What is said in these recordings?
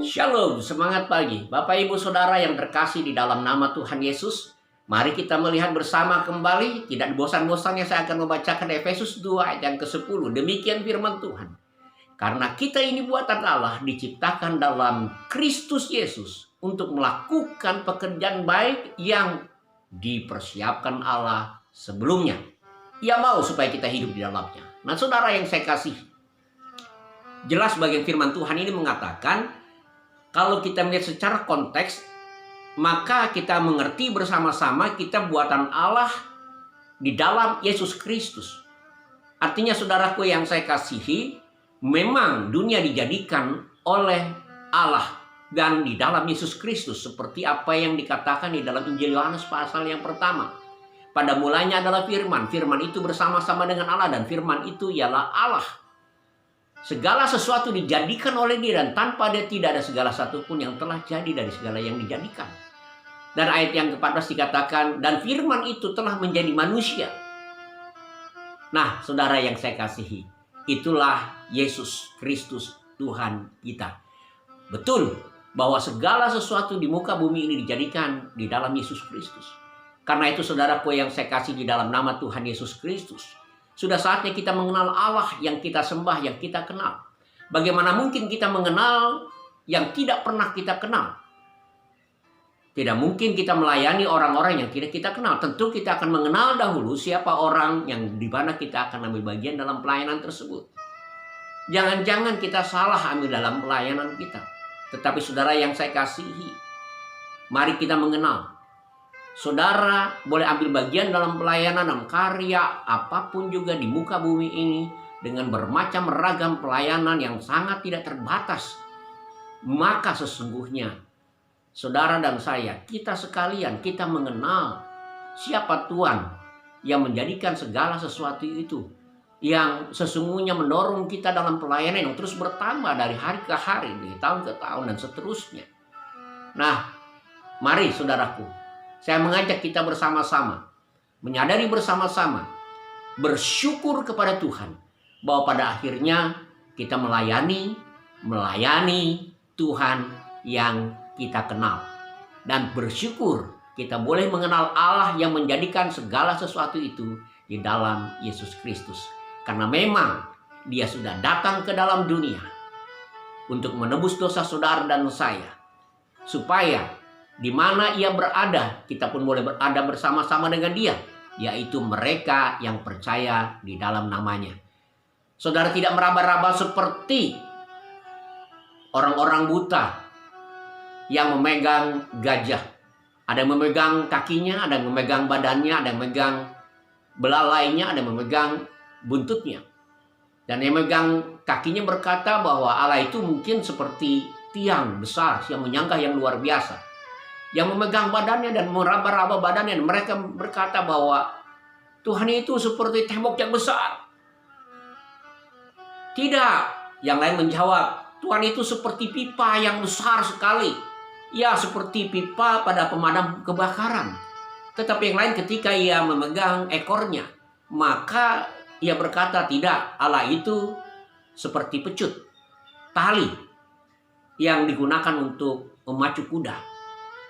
Shalom, semangat pagi. Bapak, Ibu, Saudara yang terkasih di dalam nama Tuhan Yesus. Mari kita melihat bersama kembali. Tidak bosan-bosannya saya akan membacakan Efesus 2 ayat yang ke-10. Demikian firman Tuhan. Karena kita ini buatan Allah, diciptakan dalam Kristus Yesus untuk melakukan pekerjaan baik yang dipersiapkan Allah sebelumnya. Ia mau supaya kita hidup di dalamnya. Nah, saudara yang saya kasih, jelas bagian firman Tuhan ini mengatakan, kalau kita melihat secara konteks, maka kita mengerti bersama-sama kita buatan Allah di dalam Yesus Kristus. Artinya saudaraku yang saya kasihi, memang dunia dijadikan oleh Allah dan di dalam Yesus Kristus. Seperti apa yang dikatakan di dalam Injil Yohanes pasal yang pertama. Pada mulanya adalah firman. Firman itu bersama-sama dengan Allah dan firman itu ialah Allah. Segala sesuatu dijadikan oleh Dia dan tanpa Dia tidak ada segala satu pun yang telah jadi dari segala yang dijadikan. Dan ayat yang ke-14 dikatakan, dan firman itu telah menjadi manusia. Nah, saudara yang saya kasihi, itulah Yesus Kristus Tuhan kita. Betul bahwa segala sesuatu di muka bumi ini dijadikan di dalam Yesus Kristus. Karena itu saudaraku yang saya kasih di dalam nama Tuhan Yesus Kristus, sudah saatnya kita mengenal Allah yang kita sembah, yang kita kenal. Bagaimana mungkin kita mengenal yang tidak pernah kita kenal? Tidak mungkin kita melayani orang-orang yang tidak kita kenal. Tentu kita akan mengenal dahulu siapa orang yang di mana kita akan ambil bagian dalam pelayanan tersebut. Jangan-jangan kita salah ambil dalam pelayanan kita. Tetapi saudara yang saya kasihi, mari kita mengenal. Saudara boleh ambil bagian dalam pelayanan dan karya apapun juga di muka bumi ini dengan bermacam ragam pelayanan yang sangat tidak terbatas. Maka sesungguhnya saudara dan saya, kita sekalian, kita mengenal siapa Tuhan yang menjadikan segala sesuatu itu, yang sesungguhnya mendorong kita dalam pelayanan yang terus bertambah dari hari ke hari, dari tahun ke tahun dan seterusnya. Nah, mari saudaraku, saya mengajak kita bersama-sama, menyadari bersama-sama, bersyukur kepada Tuhan, bahwa pada akhirnya kita melayani Tuhan yang kita kenal. Dan bersyukur kita boleh mengenal Allah yang menjadikan segala sesuatu itu di dalam Yesus Kristus. Karena memang Dia sudah datang ke dalam dunia untuk menebus dosa saudara dan saya, supaya di mana Ia berada, kita pun boleh berada bersama-sama dengan Dia, yaitu mereka yang percaya di dalam namanya. Saudara tidak meraba-raba seperti orang-orang buta yang memegang gajah. Ada yang memegang kakinya, ada yang memegang badannya, ada yang memegang belalainya, ada yang memegang buntutnya. Dan yang memegang kakinya berkata bahwa Allah itu mungkin seperti tiang besar yang menyanggah yang luar biasa. Yang memegang badannya dan meraba-raba badannya, dan mereka berkata bahwa Tuhan itu seperti tembok yang besar. Tidak, yang lain menjawab, Tuhan itu seperti pipa yang besar sekali. Ya, seperti pipa pada pemadam kebakaran. Tetapi yang lain ketika ia memegang ekornya, maka ia berkata, tidak, Allah itu seperti pecut, tali yang digunakan untuk memacu kuda.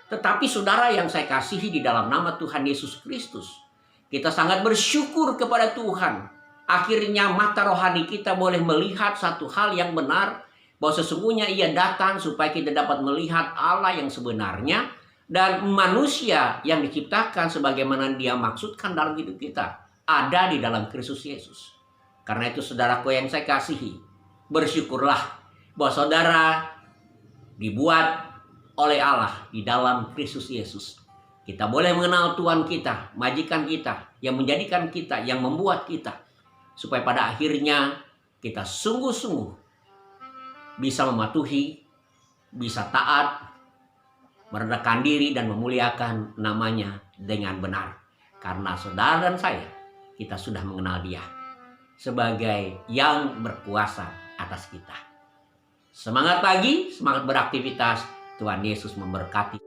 Tetapi saudara yang saya kasihi di dalam nama Tuhan Yesus Kristus, kita sangat bersyukur kepada Tuhan. Akhirnya mata rohani kita boleh melihat satu hal yang benar, bahwa sesungguhnya Ia datang supaya kita dapat melihat Allah yang sebenarnya dan manusia yang diciptakan sebagaimana Dia maksudkan dalam hidup kita ada di dalam Kristus Yesus. Karena itu saudaraku yang saya kasihi, bersyukurlah bahwa saudara dibuat oleh Allah di dalam Kristus Yesus. Kita boleh mengenal Tuhan kita, majikan kita, yang menjadikan kita, yang membuat kita, supaya pada akhirnya kita sungguh-sungguh bisa mematuhi, bisa taat, merendahkan diri dan memuliakan namanya dengan benar. Karena saudara dan saya, kita sudah mengenal Dia sebagai yang berkuasa atas kita. Semangat pagi, semangat beraktivitas. Tuhan Yesus memberkati.